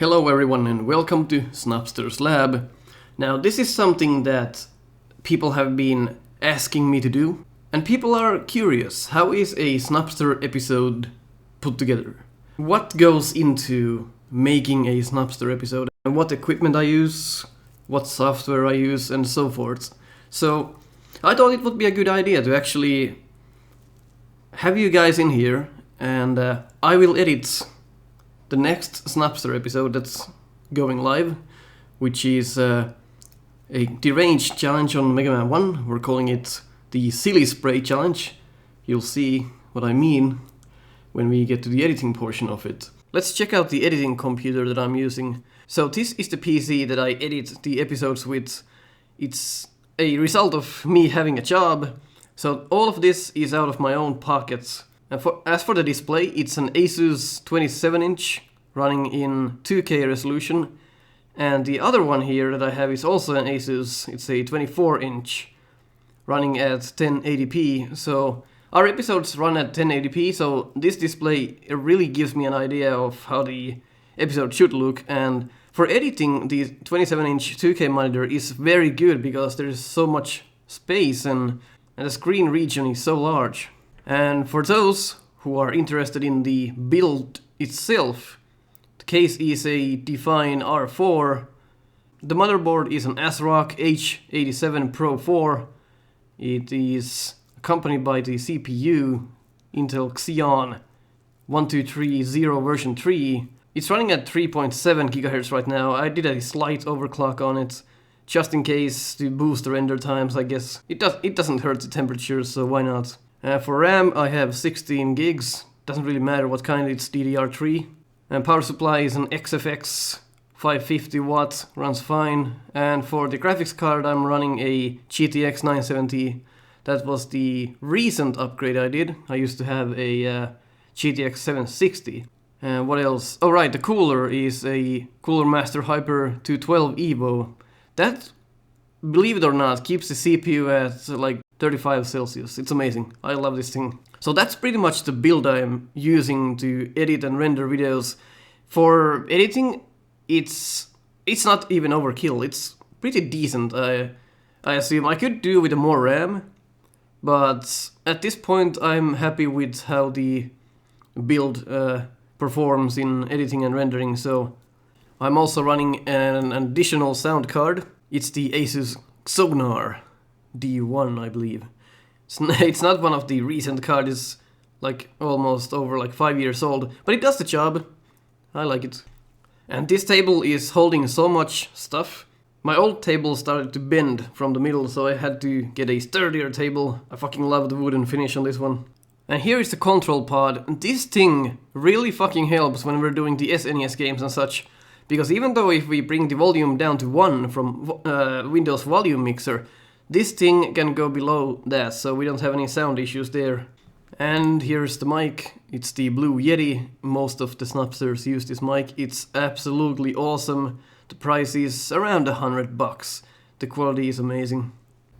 Hello everyone and welcome to Snupsters Lab. Now this is something that people have been asking me to do, and people are curious, how is a Snupster episode put together? What goes into making a Snupster episode, and what equipment I use, what software I use, and so forth. So I thought it would be a good idea to actually have you guys in here, and I will edit the next Snupster episode that's going live, which is a deranged challenge on Mega Man 1. We're calling it the Silly Spray Challenge. You'll see what I mean when we get to the editing portion of it. Let's check out the editing computer that I'm using. So this is the PC that I edit the episodes with. It's a result of me having a job, so all of this is out of my own pockets. And as for the display, it's an Asus 27-inch running in 2K resolution. And the other one here that I have is also an Asus. It's a 24-inch running at 1080p. So our episodes run at 1080p, so this display really gives me an idea of how the episode should look. And for editing, the 27-inch 2K monitor is very good because there's so much space and the screen region is so large. And for those who are interested in the build itself, the case is a Define R4. The motherboard is an ASRock H87 Pro 4. It is accompanied by the CPU Intel Xeon 1230 version 3. It's running at 3.7 GHz right now. I did a slight overclock on it, just in case to boost the render times, I guess. It doesn't hurt the temperature, so why not? For RAM, I have 16 gigs. Doesn't really matter what kind, it's DDR3. And power supply is an XFX 550 watt, runs fine. And for the graphics card, I'm running a GTX 970. That was the recent upgrade I did. I used to have a GTX 760. And what else? Oh right, the cooler is a Cooler Master Hyper 212 Evo. That, believe it or not, keeps the CPU at like 35 Celsius. It's amazing. I love this thing. So that's pretty much the build I'm using to edit and render videos. For editing, it's not even overkill. It's pretty decent, I assume. I could do with more RAM, but at this point I'm happy with how the build performs in editing and rendering. So I'm also running an additional sound card. It's the Asus Sonar D1, I believe. It's not one of the recent cards, it's like almost over like 5 years old, but it does the job. I like it. And this table is holding so much stuff. My old table started to bend from the middle, so I had to get a sturdier table. I fucking love the wooden finish on this one. And here is the control pod. This thing really fucking helps when we're doing the SNES games and such. Because even though if we bring the volume down to 1 from Windows Volume Mixer, this thing can go below that, so we don't have any sound issues there. And here's the mic. It's the Blue Yeti. Most of the Snupsters use this mic. It's absolutely awesome. The price is around $100. The quality is amazing.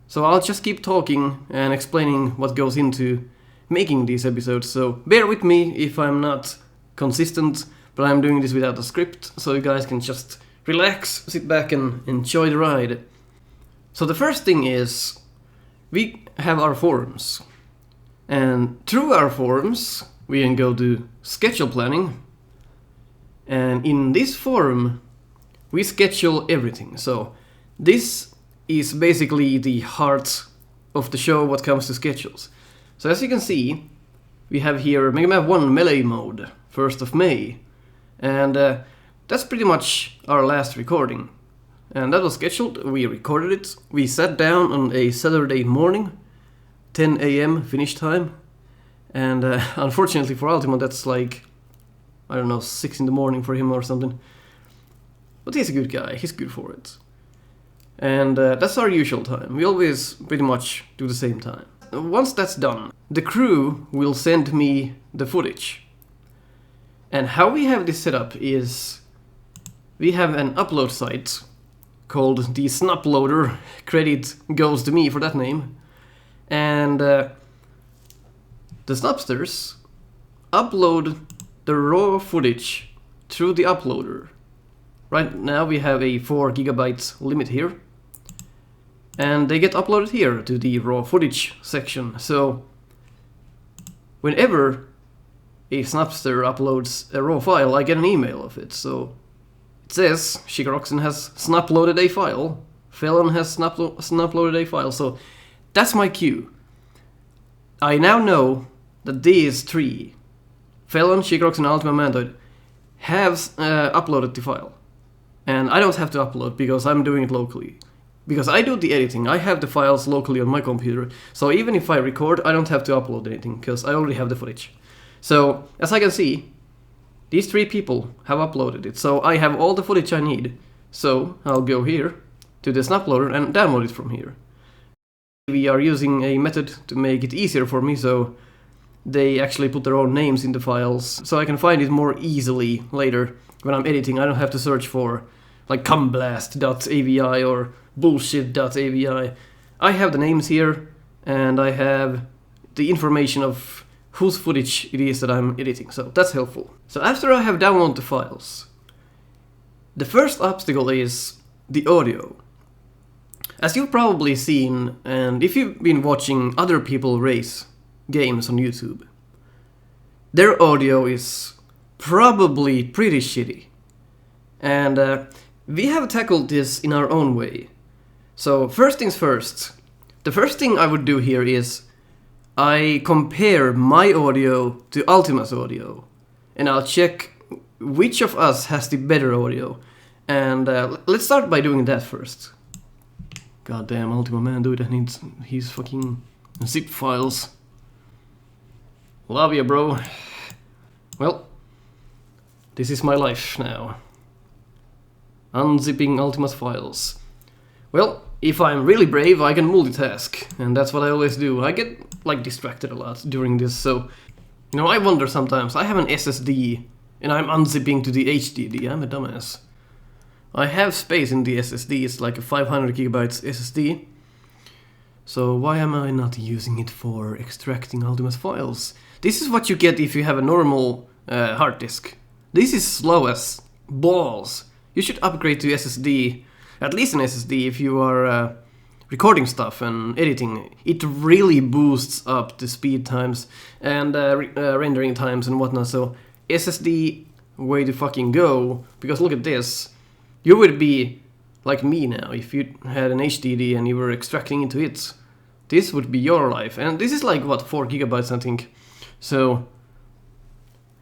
So I'll just keep talking and explaining what goes into making these episodes, so bear with me if I'm not consistent, but I'm doing this without a script, so you guys can just relax, sit back and enjoy the ride. So the first thing is, we have our forums. And through our forums, we can go to schedule planning. And in this forum, we schedule everything. So this is basically the heart of the show what comes to schedules. So as you can see, we have here Mega Man 1 Melee Mode, 1st of May. And that's pretty much our last recording. And that was scheduled, we recorded it, we sat down on a Saturday morning, 10 AM finish time. And unfortunately for Ultima, that's like, I don't know, 6 in the morning for him or something. But he's a good guy, he's good for it. And that's our usual time, we always pretty much do the same time. Once that's done, the crew will send me the footage. And how we have this set up is, we have an upload site called the Snuploader. Credit goes to me for that name. And the Snupsters upload the raw footage through the uploader. Right now we have a 4 GB limit here. And they get uploaded here to the raw footage section. So whenever a Snupster uploads a raw file, I get an email of it. So it says Shigaroxen has snuploaded a file, Felon has snuploaded a file. So that's my cue. I now know that these 3, Felon, Shigaroxen, and Ultima Mandoid, have uploaded the file. And I don't have to upload because I'm doing it locally. Because I do the editing, I have the files locally on my computer. So even if I record, I don't have to upload anything because I already have the footage. So as I can see, these 3 people have uploaded it. So I have all the footage I need. So I'll go here to the Snuploader and download it from here. We are using a method to make it easier for me, so they actually put their own names in the files, so I can find it more easily later when I'm editing. I don't have to search for like cumblast.avi or bullshit.avi. I have the names here, and I have the information of whose footage it is that I'm editing, so that's helpful. So after I have downloaded the files, the first obstacle is the audio. As you've probably seen, and if you've been watching other people race games on YouTube, their audio is probably pretty shitty. And we have tackled this in our own way. So first things first, the first thing I would do here is I compare my audio to Ultima's audio, and I'll check which of us has the better audio. And let's start by doing that first. Goddamn Ultima Mandoid needs his fucking zip files. Love ya, bro. Well, this is my life now. Unzipping Ultima's files. Well, if I'm really brave, I can multitask, and that's what I always do. I get, like, distracted a lot during this, so... You know, I wonder sometimes, I have an SSD, and I'm unzipping to the HDD, I'm a dumbass. I have space in the SSD, it's like a 500 gigabytes SSD. So why am I not using it for extracting Ultima's files? This is what you get if you have a normal hard disk. This is slow as balls. You should upgrade to SSD, at least an SSD if you are recording stuff and editing. It really boosts up the speed times and rendering times and whatnot, so SSD, way to fucking go, because look at this. You would be like me now if you had an HDD and you were extracting into it. This would be your life, and this is like, what, 4 gigabytes I think. So,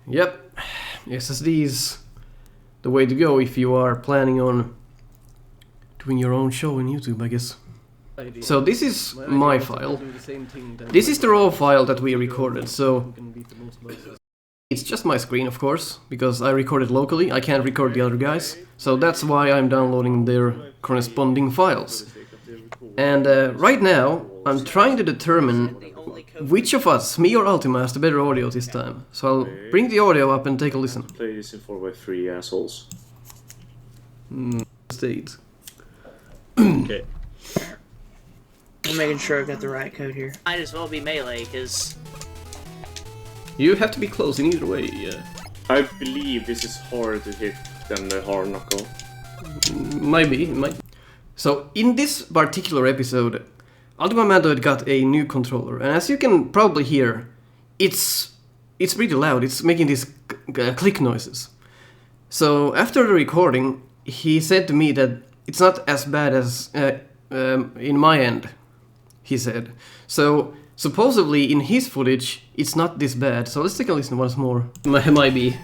yep, SSD is the way to go if you are planning on doing your own show on YouTube, I guess. So this is my file. This is the raw file that we recorded, so it's just my screen, of course, because I recorded locally. I can't record the other guys, so that's why I'm downloading their corresponding files. And right now, I'm trying to determine which of us, me or Ultima, has the better audio this time. So I'll bring the audio up and take a listen. Play this in 4x3, assholes. State. Okay. I'm making sure I've got the right code here. Might as well be melee, because... You have to be close in either way, yeah. I believe this is harder to hit than the hard knuckle. Maybe, might. So, in this particular episode, Ultima Mandoid got a new controller, and as you can probably hear, it's pretty loud. It's making these click noises. So, after the recording, he said to me that it's not as bad as in my end, he said. So, supposedly in his footage, it's not this bad. So let's take a listen once more. Might be.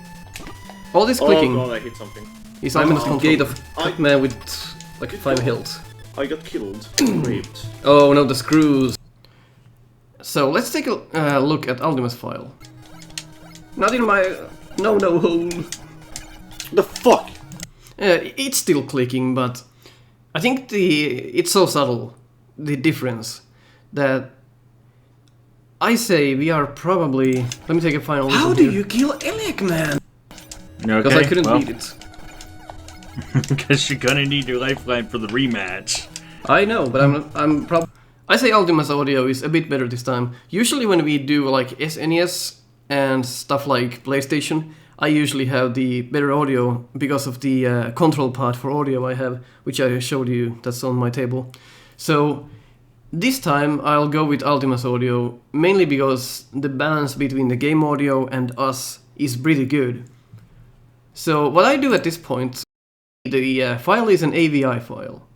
All this clicking. Oh god, I hit something. Is I'm in the gate of Clickman with like 5 health. I got killed. Raped. Oh no, the screws. So let's take a look at Ultima's file. Not in my no hole. The fuck? It's still clicking, but I think it's so subtle, the difference, that I say we are probably... Let me take a final listen. How do you kill Elec, man? Because I couldn't beat it. Because you're gonna need your lifeline for the rematch. I know, but I'm probably... I say Ultima's audio is a bit better this time. Usually when we do like SNES and stuff like PlayStation, I usually have the better audio because of the control pad for audio I have, which I showed you, that's on my table. So this time I'll go with Ultima's audio, mainly because the balance between the game audio and us is pretty good. So what I do at this point, the file is an AVI file,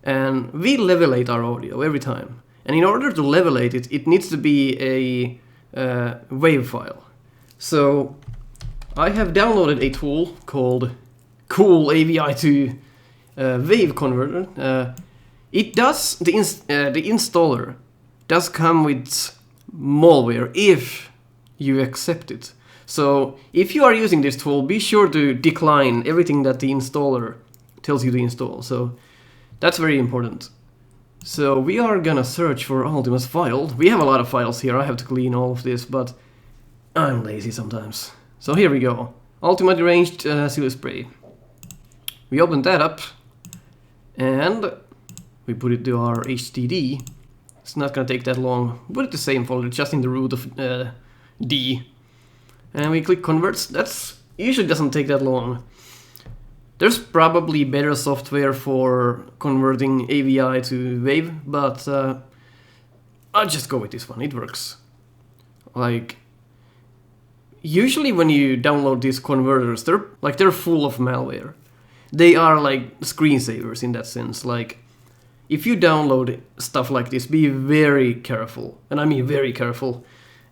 and we levelate our audio every time. And in order to levelate it, it needs to be a wave file. So I have downloaded a tool called Cool AVI to Wave Converter. It does, the installer does come with malware if you accept it. So if you are using this tool, be sure to decline everything that the installer tells you to install. So that's very important. So we are gonna search for Ultima's file. We have a lot of files here, I have to clean all of this, but I'm lazy sometimes. So here we go. Ultima Deranged Silly Spray. We open that up and we put it to our HDD. It's not gonna take that long. Put it the same folder, just in the root of D. And we click converts. That's usually doesn't take that long. There's probably better software for converting AVI to WAV, but I'll just go with this one. It works. Like, usually when you download these converters, they're full of malware. They are like screensavers in that sense. Like, if you download stuff like this, be very careful, and I mean very careful.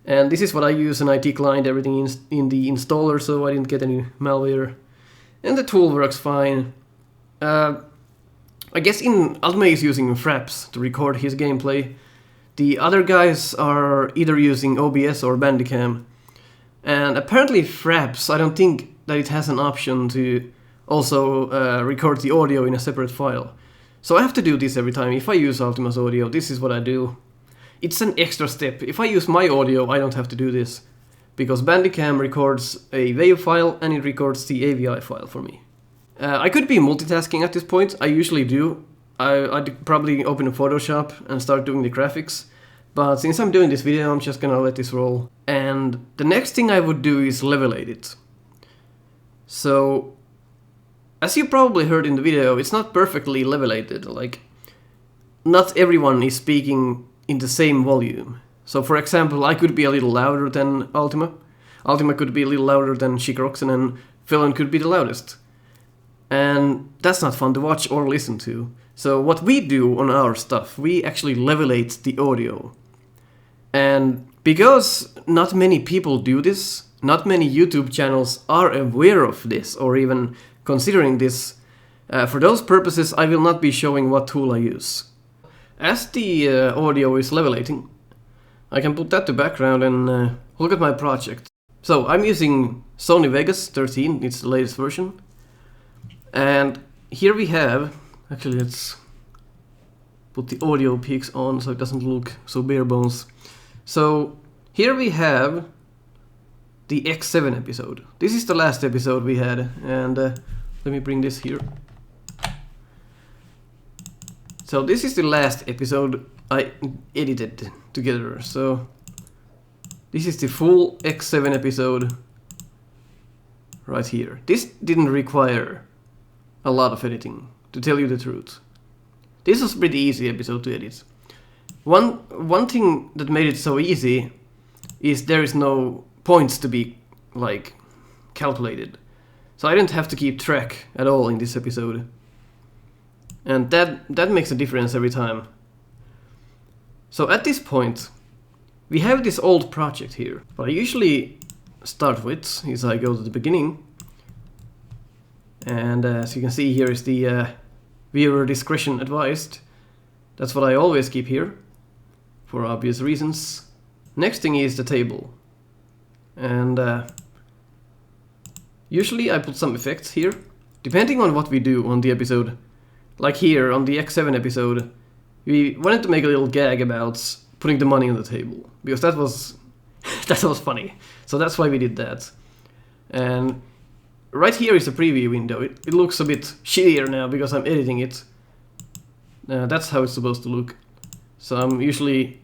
And this is what I use, and I declined everything in the installer, so I didn't get any malware. And the tool works fine. I guess Ultima is using Fraps to record his gameplay. The other guys are either using OBS or Bandicam. And apparently Fraps, I don't think that it has an option to also record the audio in a separate file. So I have to do this every time. If I use Ultima's audio, this is what I do. It's an extra step. If I use my audio, I don't have to do this, because Bandicam records a WAV file and it records the AVI file for me. I could be multitasking at this point. I usually do. I'd probably open a Photoshop and start doing the graphics, but since I'm doing this video, I'm just gonna let this roll. And the next thing I would do is levelate it. So, as you probably heard in the video, it's not perfectly levelated. Like, not everyone is speaking in the same volume. So for example, I could be a little louder than Ultima. Ultima could be a little louder than Shikroxen, and Felon could be the loudest. And that's not fun to watch or listen to. So what we do on our stuff, we actually levelate the audio. And because not many people do this, not many YouTube channels are aware of this or even considering this, for those purposes I will not be showing what tool I use. As the audio is levelating, I can put that to background and look at my project. So I'm using Sony Vegas 13, it's the latest version. And here we have, actually let's put the audio peaks on so it doesn't look so bare bones. So here we have the X7 episode. This is the last episode we had, and let me bring this here. So this is the last episode I edited together. So this is the full X7 episode right here. This didn't require a lot of editing, to tell you the truth. This was a pretty easy episode to edit. One thing that made it so easy is there is no points to be like calculated. So I didn't have to keep track at all in this episode. And that makes a difference every time. So at this point, we have this old project here. What I usually start with is I go to the beginning. And as you can see, here is the viewer discretion advised. That's what I always keep here, for obvious reasons. Next thing is the table. And usually I put some effects here, depending on what we do on the episode. Like here, on the X7 episode, we wanted to make a little gag about putting the money on the table, because that was funny. So that's why we did that. And right here is a preview window. It looks a bit shittier now because I'm editing it. That's how it's supposed to look. So I'm usually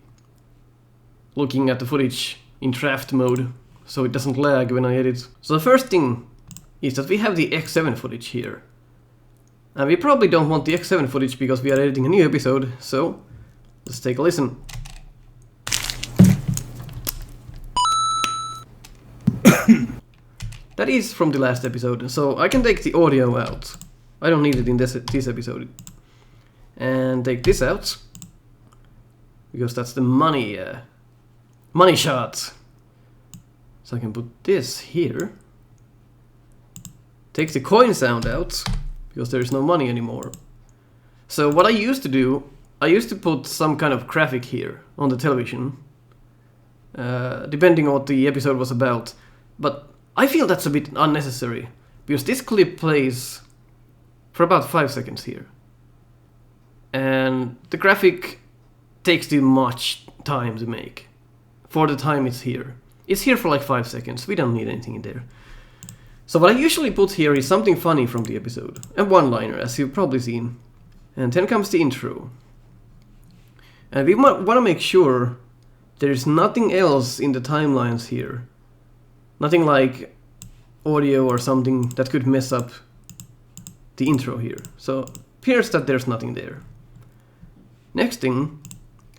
looking at the footage in draft mode, so it doesn't lag when I edit. So the first thing is that we have the X7 footage here. And we probably don't want the X7 footage because we are editing a new episode, so let's take a listen. That is from the last episode, so I can take the audio out. I don't need it in this episode. And take this out, because that's the money shot. So I can put this here. Take the coin sound out, because there is no money anymore. So what I used to do, I used to put some kind of graphic here on the television, depending on what the episode was about. But I feel that's a bit unnecessary, because this clip plays for about 5 seconds here. And the graphic takes too much time to make for the time it's here. It's here for like 5 seconds, we don't need anything in there. So what I usually put here is something funny from the episode, a one-liner, as you've probably seen. And then comes the intro. And we want to make sure there's nothing else in the timelines here. Nothing like audio or something that could mess up the intro here. So appears that there's nothing there. Next thing,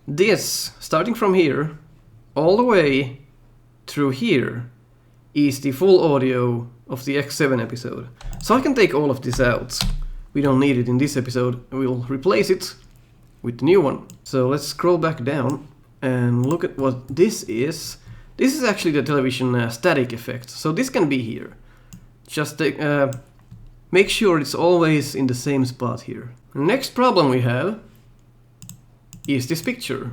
this, starting from here, all the way through here, is the full audio of the X7 episode. So I can take all of this out. We don't need it in this episode. We'll replace it with the new one. So let's scroll back down and look at what this is. This is actually the television static effect. So this can be here. Just make sure it's always in the same spot here. The next problem we have is this picture.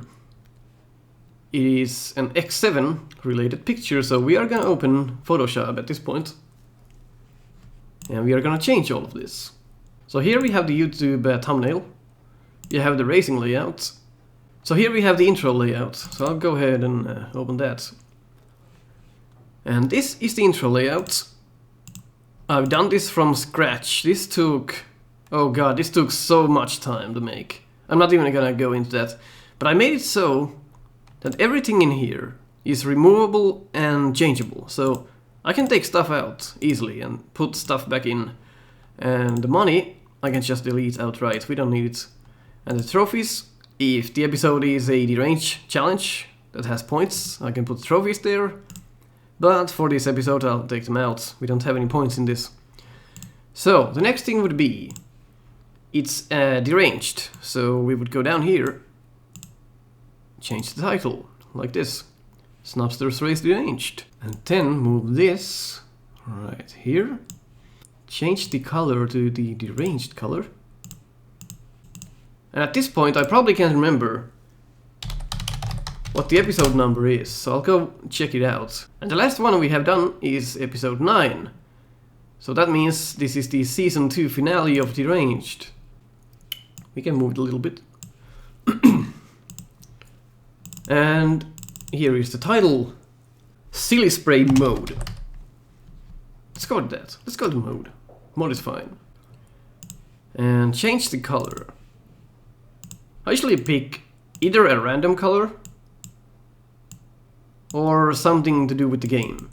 It is an X7 related picture, so we are gonna open Photoshop at this point. And we are gonna change all of this. So here we have the YouTube thumbnail. You have the racing layout. So here we have the intro layout. So I'll go ahead and open that. And this is the intro layout. I've done this from scratch. This took, oh god, this took so much time to make. I'm not even gonna go into that. But I made it so that everything in here is removable and changeable. So I can take stuff out easily and put stuff back in. And the money, I can just delete outright. We don't need it. And the trophies, if the episode is a deranged challenge that has points, I can put trophies there. But for this episode, I'll take them out. We don't have any points in this. So the next thing would be, it's deranged. So we would go down here, change the title, like this. Snupsters Race Deranged. And then move this right here. Change the color to the deranged color. And at this point, I probably can't remember what the episode number is, so I'll go check it out. And the last one we have done is episode 9. So that means this is the season 2 finale of Deranged. We can move it a little bit. And here is the title. Silly Spray Mode. Let's go with that. Let's go to mode. Mode is fine. And change the color. I usually pick either a random color or something to do with the game.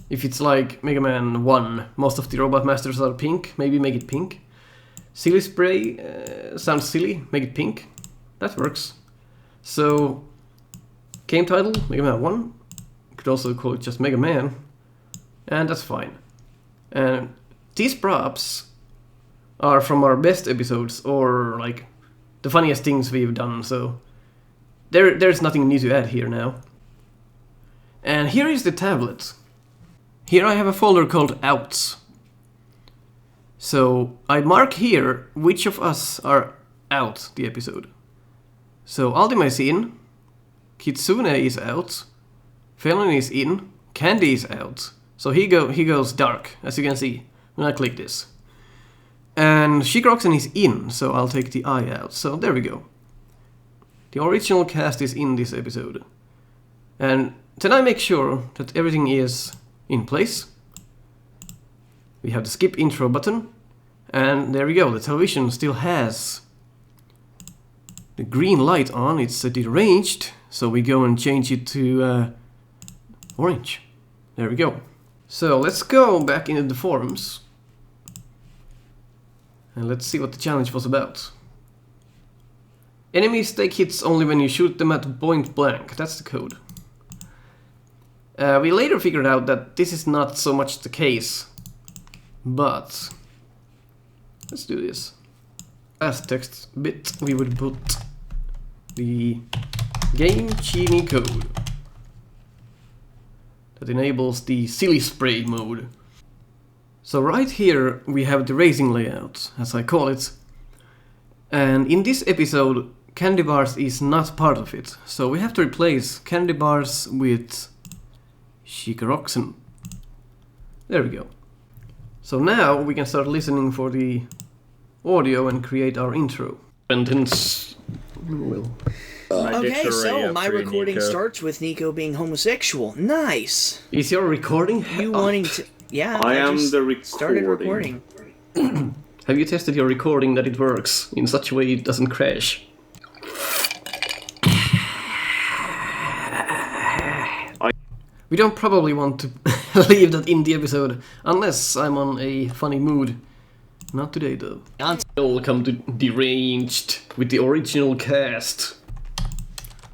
If it's like Mega Man 1, most of the Robot Masters are pink, maybe make it pink. Silly Spray sounds silly, make it pink. That works. So, game title, Mega Man 1. You could also call it just Mega Man. And that's fine. And these props are from our best episodes, or like the funniest things we've done, so there's nothing new to add here now. And here is the tablet. Here I have a folder called Outs. So I mark here which of us are out the episode. So Ultima is in, Kitsune is out, Felon is in, Candy is out. So he goes dark, as you can see when I click this. And Shigroxen is in, so I'll take the eye out. So there we go. The original cast is in this episode. And then I make sure that everything is in place. We have the skip intro button. And there we go, the television still has the green light on. It's deranged, so we go and change it to orange. There we go. So let's go back into the forums. And let's see what the challenge was about. Enemies take hits only when you shoot them at point blank. That's the code. We later figured out that this is not so much the case. But let's do this. As text bit, we would put the game genie code that enables the silly spray mode. So right here we have the racing layout, as I call it. And in this episode, candy bars is not part of it. So we have to replace candy bars with Shikaroxen. There we go. So now we can start listening for the audio and create our intro. Sentence. Will. Okay, so my recording starts with Nico being homosexual. Nice. Is your recording? You wanting to? Yeah. I am just the recording. Started recording. Have you tested your recording that it works in such a way it doesn't crash? We don't probably want to leave that in the episode, unless I'm on a funny mood. Not today, though. Welcome to Deranged with the original cast.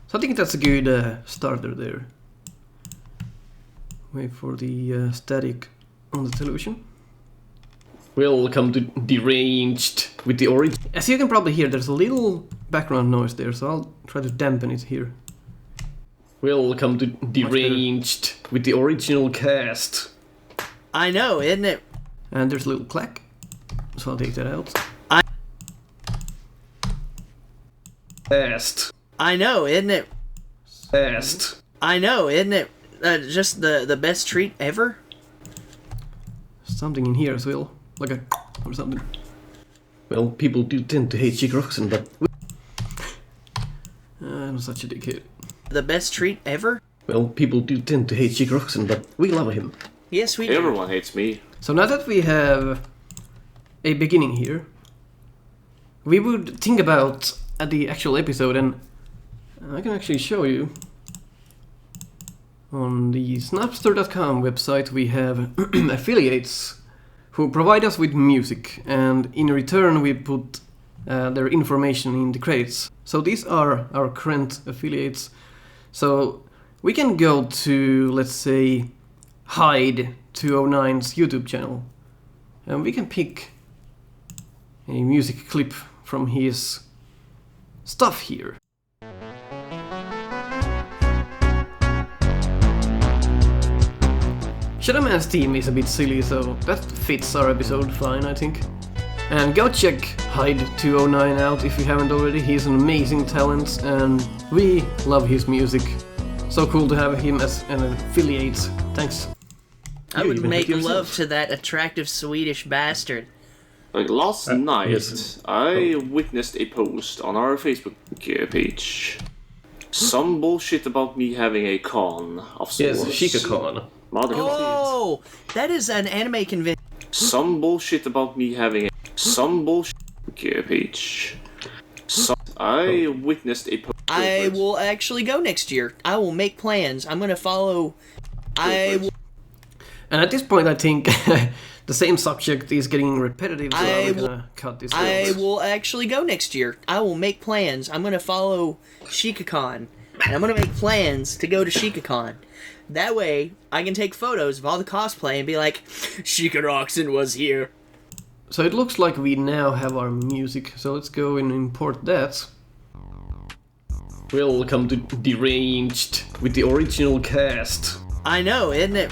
So I think that's a good starter there. Wait for the static on the television. Welcome to Deranged with the origin. As you can probably hear, there's a little background noise there, so I'll try to dampen it here. Welcome to Deranged with the original cast. I know, isn't it? And there's a little clack, so I'll take that out. Cast. I know, isn't it? Cast. I know, isn't it? Just the best treat ever. Something in here as well, like a or something. Well, people do tend to hate Shikaroxen, but I'm such a dickhead. The best treat ever? Well, people do tend to hate Shikaroxen, but we love him. Yes, we do. Everyone hates me. So now that we have a beginning here, we would think about the actual episode, and I can actually show you. On the Snupster.com website we have affiliates who provide us with music, and in return we put their information in the credits. So these are our current affiliates. So we can go to, let's say, Hyde209's YouTube channel, and we can pick a music clip from his stuff here. Shadow Man's theme is a bit silly, so that fits our episode fine, I think. And go check Hyde209 out if you haven't already. He's an amazing talent, and we love his music. So cool to have him as an affiliate. Thanks. I would make love to that attractive Swedish bastard. Like last night, yes. I witnessed a post on our Facebook page. Some bullshit about me having a con of sorts. Yes, Shika-con. Oh, that is an anime convention. Some bullshit about me having a... Some bullshit page. I witnessed a post. I will actually go next year. I will make plans. I'm gonna follow... And at this point I think the same subject is getting repetitive, so we're gonna cut this out. I will actually go next year. I will make plans. I'm gonna follow Shika-con. And I'm gonna make plans to go to Shika-con. That way, I can take photos of all the cosplay and be like, Shikaroxen was here. So it looks like we now have our music, so let's go and import that. Welcome to Deranged with the original cast. I know, isn't it?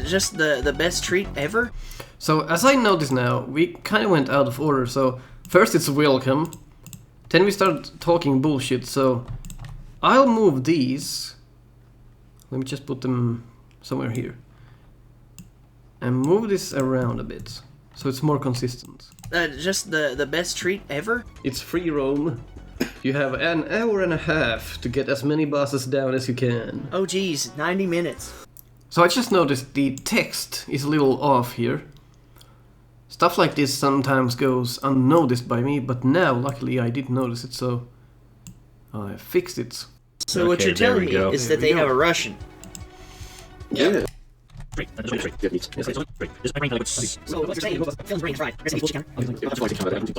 Just the best treat ever? So as I notice now, we kind of went out of order, so first it's welcome, then we start talking bullshit, so I'll move these. Let me just put them somewhere here. And move this around a bit, so it's more consistent. Just the best treat ever? It's free roam. You have an hour and a half to get as many bosses down as you can. Oh geez, 90 minutes. So I just noticed the text is a little off here. Stuff like this sometimes goes unnoticed by me, but now luckily I did notice it, so I fixed it. So what Okay, you're telling me there we go. is that they have a Russian. Yeah. So what you're saying, film's brain is fried. You're saying bullshit counter? Can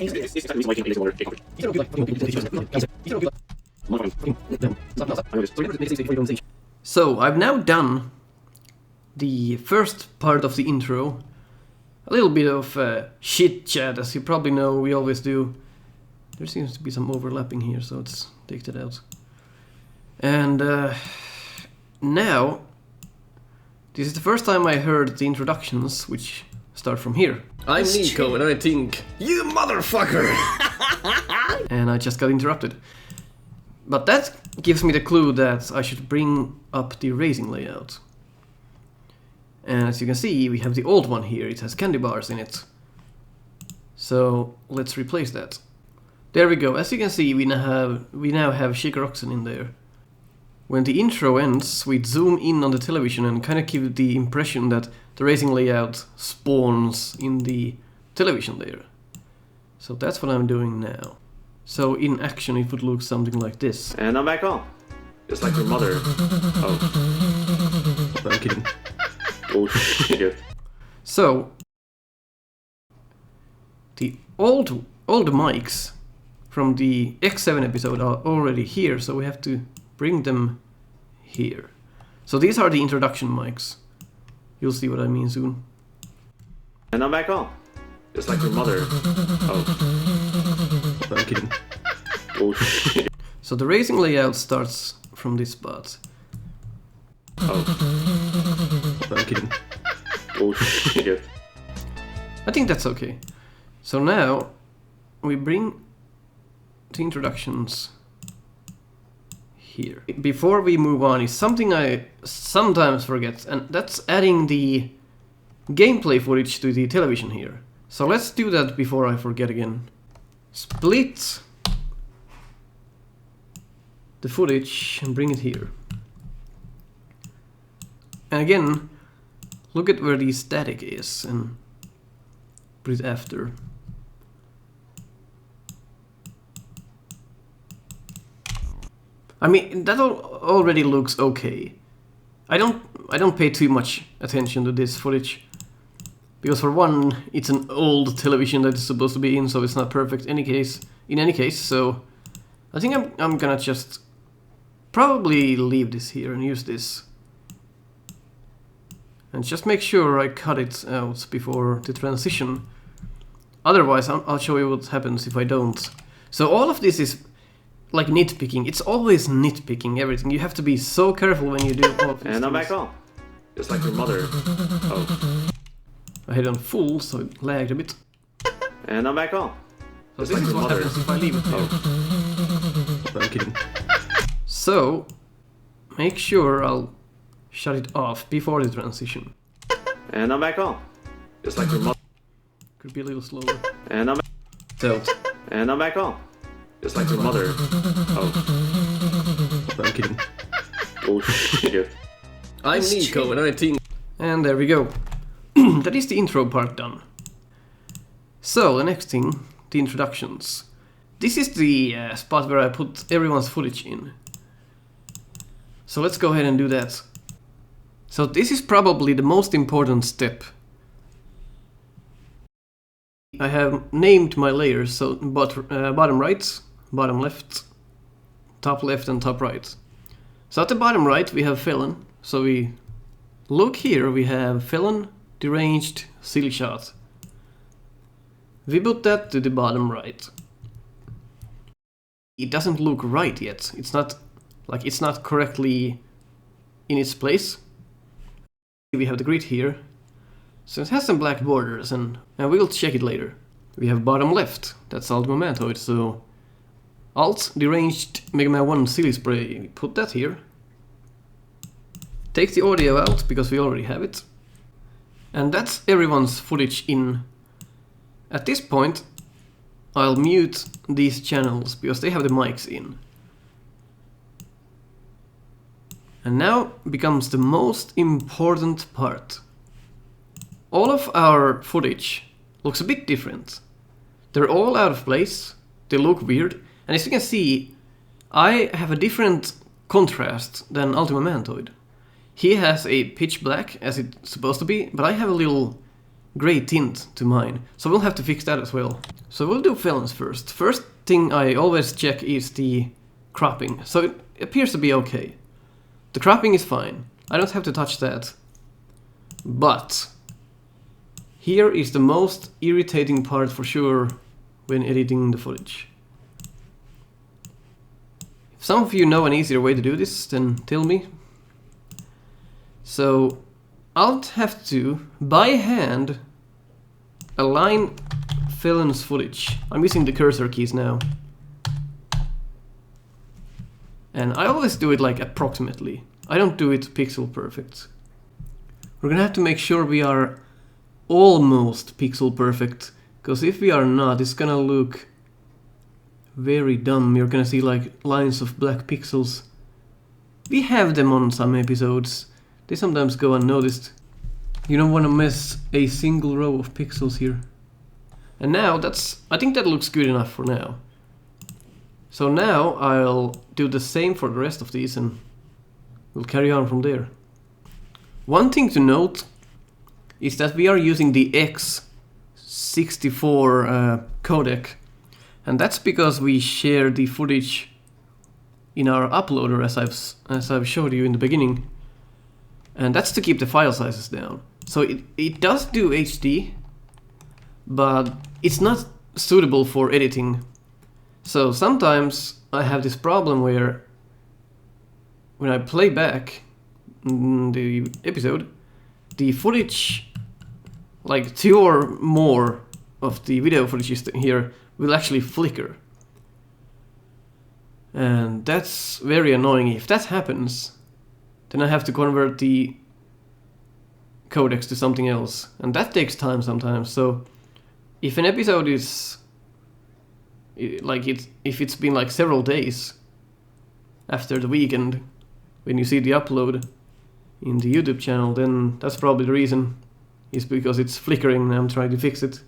you do it again? So, I've now done the first part of the intro. A little bit of shit chat, as you probably know, we always do. There seems to be some overlapping here, so let's take that out. And now, this is the first time I heard the introductions, which start from here. I'm Nico, and I think, you motherfucker! And I just got interrupted. But that gives me the clue that I should bring up the racing layout. And as you can see, we have the old one here. It has candy bars in it. So let's replace that. There we go. As you can see, we now have Shaker Oxen in there. When the intro ends, we zoom in on the television and kind of give the impression that the racing layout spawns in the television there. So that's what I'm doing now. So in action it would look something like this. And I'm back on. Just like your mother. Oh. I'm kidding. Bullshit. So, the old mics from the X7 episode are already here, so we have to bring them here. So these are the introduction mics. You'll see what I mean soon. And I'm back on. Just like your mother. Oh. I'm kidding. Bullshit. So the racing layout starts from this spot. Oh. I'm kidding. Bullshit. I think that's okay. So now we bring the introductions here. Before we move on is something I sometimes forget, and that's adding the gameplay footage to the television here. So let's do that before I forget again. Split the footage and bring it here. And again, look at where the static is and put it after. I mean, that already looks okay. I don't pay too much attention to this footage, because for one, it's an old television that is supposed to be in, so it's not perfect in any case. So I think I'm gonna just probably leave this here and use this, and just make sure I cut it out before the transition. Otherwise, I'll show you what happens if I don't. So all of this is like nitpicking. It's always nitpicking everything. You have to be so careful when you do all of these And I'm things. back on. Just like your mother. Oh. I had it on full, so it lagged a bit. And I'm back on. So Just this like is your what mother. happens if I leave it there. Oh. I'm kidding. So, make sure I'll shut it off before the transition. And I'm back on. Just like your mother. Could be a little slower. And I'm So, And I'm back on. Just like your mother. Oh. I'm kidding. Bullshit. I'm Nico, and I think... And there we go. That is the intro part done. So, the next thing, the introductions. This is the spot where I put everyone's footage in. So let's go ahead and do that. So this is probably the most important step. I have named my layers, so bottom right, bottom left, and top right. So at the bottom right we have felon. So we look here, we have felon, deranged, silly shot. We put that to the bottom right. It doesn't look right yet. It's not correctly in its place. We have the grid here. So it has some black borders, and we'll check it later. We have bottom left, that's Ultima Mantoid, so Alt, deranged Mega Man 1 silly spray, we put that here. Take the audio out, because we already have it. And that's everyone's footage in. At this point, I'll mute these channels, because they have the mics in. And now becomes the most important part. All of our footage looks a bit different. They're all out of place, they look weird, and as you can see, I have a different contrast than Ultima Mantoid. he has a pitch black as it's supposed to be, but I have a little grey tint to mine, so we'll have to fix that as well. So we'll do felons first. First thing I always check is the cropping, so it appears to be okay. The cropping is fine, I don't have to touch that. But here is the most irritating part for sure when editing the footage. If some of you know an easier way to do this, then tell me. So I'll have to, by hand, align felon's footage. I'm using the cursor keys now. And I always do it like approximately. I don't do it pixel perfect. We're gonna have to make sure we are almost pixel perfect, because if we are not, it's gonna look very dumb. You're gonna see like lines of black pixels. We have them on some episodes. They sometimes go unnoticed. You don't want to miss a single row of pixels here. And now I think that looks good enough for now. So now I'll do the same for the rest of these and we'll carry on from there. One thing to note is that we are using the X64 codec, and that's because we share the footage in our uploader as I've showed you in the beginning, and that's to keep the file sizes down. So it does do HD, but it's not suitable for editing. So sometimes I have this problem where when I play back the episode, the footage, like 2 or more of the video footage here, will actually flicker. And that's very annoying. If that happens, then I have to convert the codecs to something else, and that takes time sometimes. So if an episode is like if it's been like several days after the weekend when you see the upload in the YouTube channel, then that's probably the reason, is because it's flickering and I'm trying to fix it.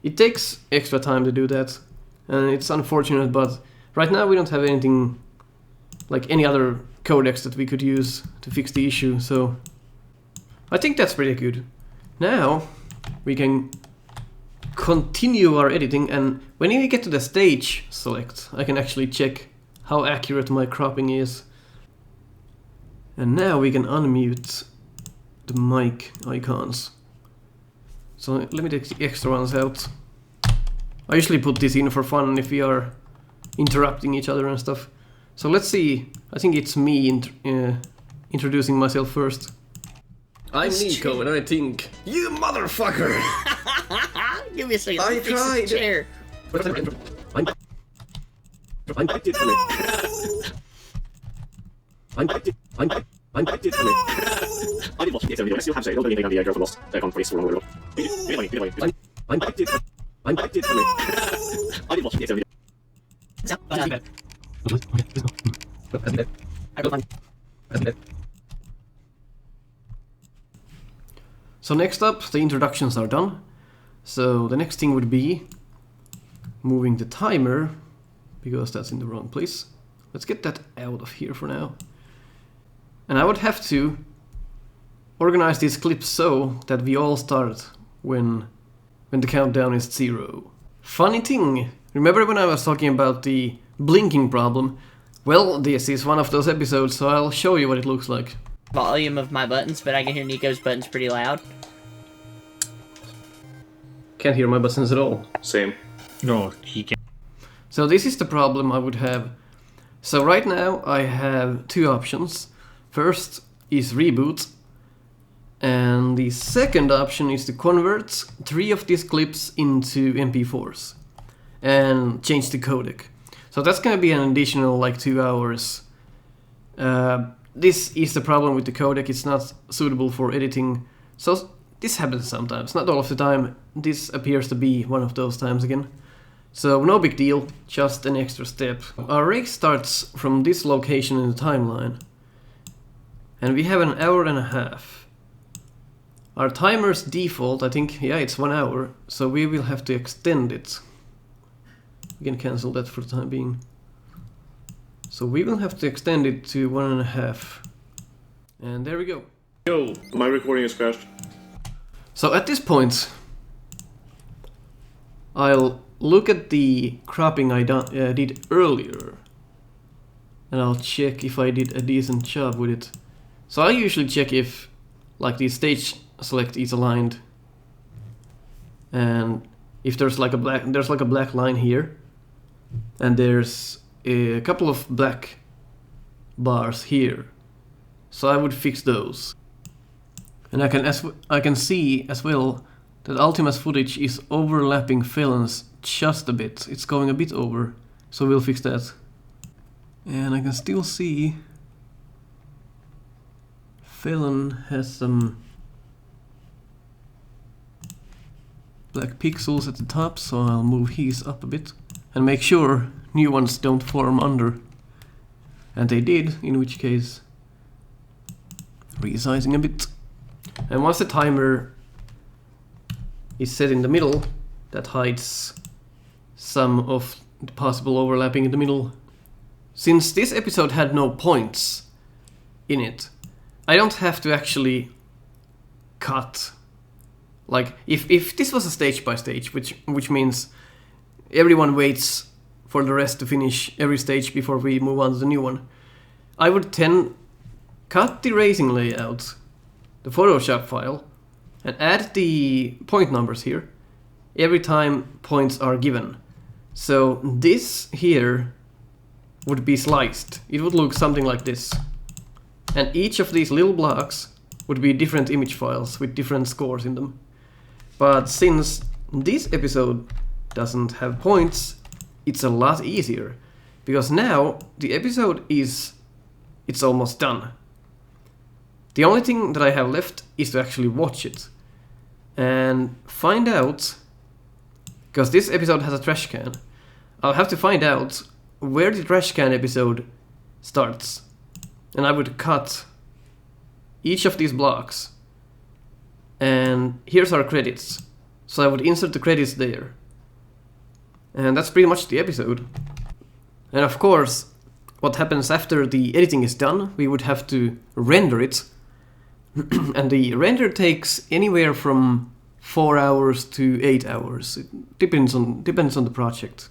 It takes extra time to do that, and it's unfortunate, but right now we don't have anything like any other codecs that we could use to fix the issue, so I think that's pretty good. Now we can continue our editing, and when we get to the stage select, I can actually check how accurate my cropping is. And now we can unmute the mic icons. So let me take the extra ones out. I usually put this in for fun if we are interrupting each other and stuff. So let's see, I think it's me introducing myself first. I'm Nico, and I think, you motherfucker! Give me a second. I tried. Chair. So next up, the introductions are done. So the next thing would be moving the timer, because that's in the wrong place. Let's get that out of here for now. And I would have to organize these clips so that we all start when the countdown is 0. Funny thing, remember when I was talking about the blinking problem? Well, this is one of those episodes, so I'll show you what it looks like. Volume of my buttons, but I can hear Nico's buttons pretty loud. Can't hear my buttons at all. Same. No, he can't. So this is the problem I would have. So right now I have 2 options. First is reboot, and the second option is to convert 3 of these clips into MP4s and change the codec. So that's gonna be an additional like 2 hours. This is the problem with the codec, it's not suitable for editing. So this happens sometimes, not all of the time. This appears to be one of those times again. So no big deal, just an extra step. Our race starts from this location in the timeline. And we have an hour and a half. Our timer's default, I think, yeah, it's 1 hour. So we will have to extend it. We can cancel that for the time being. So we will have to extend it to 1.5. And there we go. Yo, my recording is crashed. So at this point, I'll look at the cropping I did earlier, and I'll check if I did a decent job with it. So I usually check if, like, the stage select is aligned, and if there's like a black line here, and there's a couple of black bars here. So I would fix those. And I can see as well that Ultima's footage is overlapping Felon's just a bit. It's going a bit over, so we'll fix that. And I can still see Felon has some black pixels at the top, so I'll move his up a bit and make sure new ones don't form under. And they did, in which case resizing a bit. And once the timer is set in the middle, that hides some of the possible overlapping in the middle. Since this episode had no points in it, I don't have to actually cut. Like, if this was a stage by stage, which means everyone waits for the rest to finish every stage before we move on to the new one, I would cut the racing layout, the Photoshop file, and add the point numbers here every time points are given. So this here would be sliced. It would look something like this. And each of these little blocks would be different image files with different scores in them. But since this episode doesn't have points, it's a lot easier. Because now the episode it's almost done. The only thing that I have left is to actually watch it and find out, because this episode has a trash can, I'll have to find out where the trash can episode starts. And I would cut each of these blocks, and here's our credits. So I would insert the credits there. And that's pretty much the episode. And of course, what happens after the editing is done, we would have to render it. And the render takes anywhere from 4 hours to 8 hours. It depends on the project.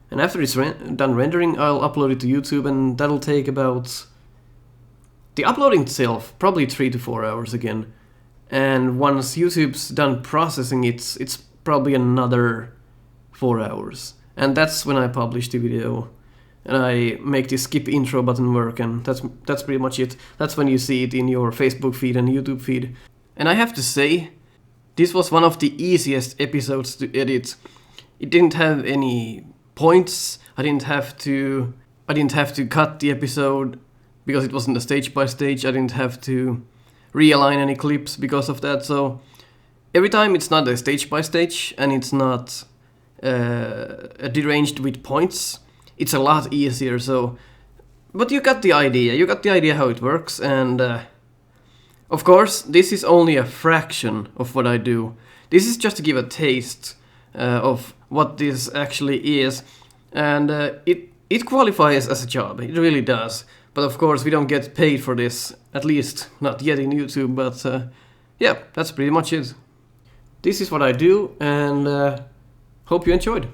And after it's done rendering, I'll upload it to YouTube, and that'll take about... The uploading itself, probably 3 to 4 hours again. And once YouTube's done processing it, it's probably another 4 hours. And that's when I publish the video. And I make the skip intro button work, and that's pretty much it. That's when you see it in your Facebook feed and YouTube feed. And I have to say, this was one of the easiest episodes to edit. It didn't have any points. I didn't have to cut the episode because it wasn't a stage by stage. I didn't have to realign any clips because of that. So every time it's not a stage by stage and it's not deranged with points, it's a lot easier. So, but you got the idea. You got the idea how it works, and of course, this is only a fraction of what I do. This is just to give a taste of what this actually is, and it qualifies as a job. It really does. But of course, we don't get paid for this, at least not yet in YouTube. But yeah, that's pretty much it. This is what I do, and hope you enjoyed.